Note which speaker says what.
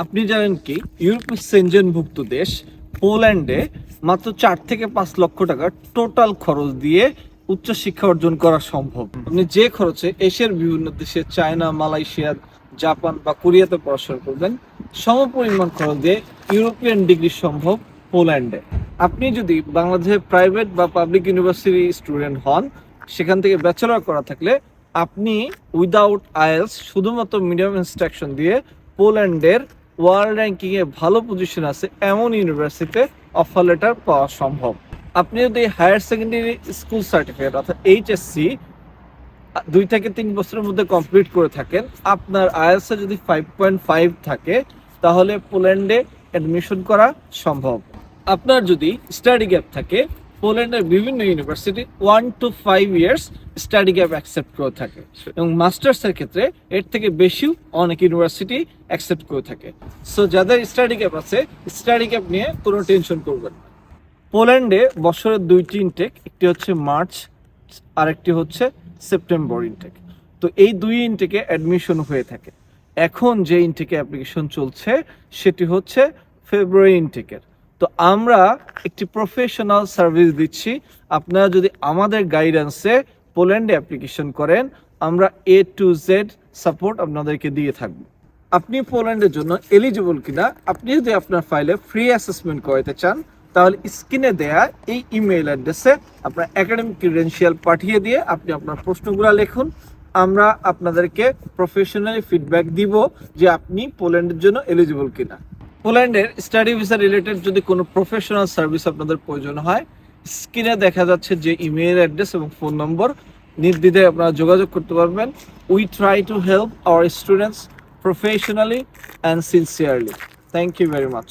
Speaker 1: আপনি জানেন কি ইউরোপের সেনজেনভুক্ত দেশ পোল্যান্ডে মাত্র 4 থেকে 5 লক্ষ টাকা টোটাল খরচ দিয়ে উচ্চশিক্ষা অর্জন করা সম্ভব। আপনি যে খরচে এশিয়ার বিভিন্ন দেশে চায়না, মালয়েশিয়া, জাপান বা কোরিয়াতে পড়াশোনা করবেন সমপরিমাণ খরচ দিয়ে ইউরোপিয়ান ডিগ্রি সম্ভব পোল্যান্ডে। আপনি যদি বাংলাদেশের প্রাইভেট বা পাবলিক ইউনিভার্সিটি স্টুডেন্ট হন, সেখান থেকে ব্যাচেলর করা থাকলে আপনি উইদাউট আইএলস শুধুমাত্র মিডিয়াম ইনস্ট্রাকশন দিয়ে পোল্যান্ডের ওয়ার্ল্ড র্যাঙ্কিং এ ভালো পজিশন আছে এমন ইউনিভার্সিটিতে অফার লেটার পাওয়া সম্ভব। আপনি যদি হায়ার সেকেন্ডারি স্কুল সার্টিফিকেট অর্থাৎ এইচএসসি 2 থেকে 3 বছরের মধ্যে কমপ্লিট করে থাকেন, আপনার আইএলস এ যদি 5.5 থাকে, তাহলে পোল্যান্ডে অ্যাডমিশন করা সম্ভব। আপনার যদি স্টাডি গ্যাপ থাকে, পোল্যান্ডের বিভিন্ন university 1 to 5 years study gap accept করে থাকে এবং মাস্টার্সের ক্ষেত্রে এর থেকে বেশিও অনেক ইউনিভার্সিটি অ্যাকসেপ্ট করে থাকে। সো যাদের স্টাডি গ্যাপ আছে, স্টাডি গ্যাপ নিয়ে কোনো টেনশন করবেন না। পোল্যান্ডে বছরের 2টি ইনটেক, একটি হচ্ছে মার্চ আর একটি হচ্ছে সেপ্টেম্বর ইনটেক। তো এই 2 ইনটেকে অ্যাডমিশন হয়ে থাকে। এখন যে ইনটেকে অ্যাপ্লিকেশন চলছে সেটি হচ্ছে ফেব্রুয়ারি ইনটেকের। তো আমরা একটি প্রফেশনাল সার্ভিস দিচ্ছি। আপনারা যদি আমাদের গাইডেন্সে পোল্যান্ডে অ্যাপ্লিকেশন করেন, আমরা A to Z সাপোর্ট আপনাদেরকে দিয়ে থাকবো। আপনি পোল্যান্ডের জন্য এলিজিবল কিনা আপনি যদি আপনার ফাইলে ফ্রি অ্যাসেসমেন্ট করাতে চান, তাহলে স্ক্রিনে দেয়া এই ইমেইল অ্যাড্রেসে আপনার একাডেমিক ক্রিডেন্সিয়াল পাঠিয়ে দিয়ে আপনি আপনার প্রশ্নগুলো লিখুন। আমরা আপনাদেরকে প্রফেশনালি ফিডব্যাক দিব যে আপনি পোল্যান্ডের জন্য এলিজিবল কিনা। পোল্যান্ডের স্টাডি ভিসা রিলেটেড যদি কোনো প্রফেশনাল সার্ভিস আপনাদের প্রয়োজন হয়, স্ক্রিনে দেখা যাচ্ছে যে ইমেইল অ্যাড্রেস এবং ফোন নম্বর, নির্দ্বিধায় আপনারা যোগাযোগ করতে পারবেন। We try to help our students professionally and sincerely. Thank you very much.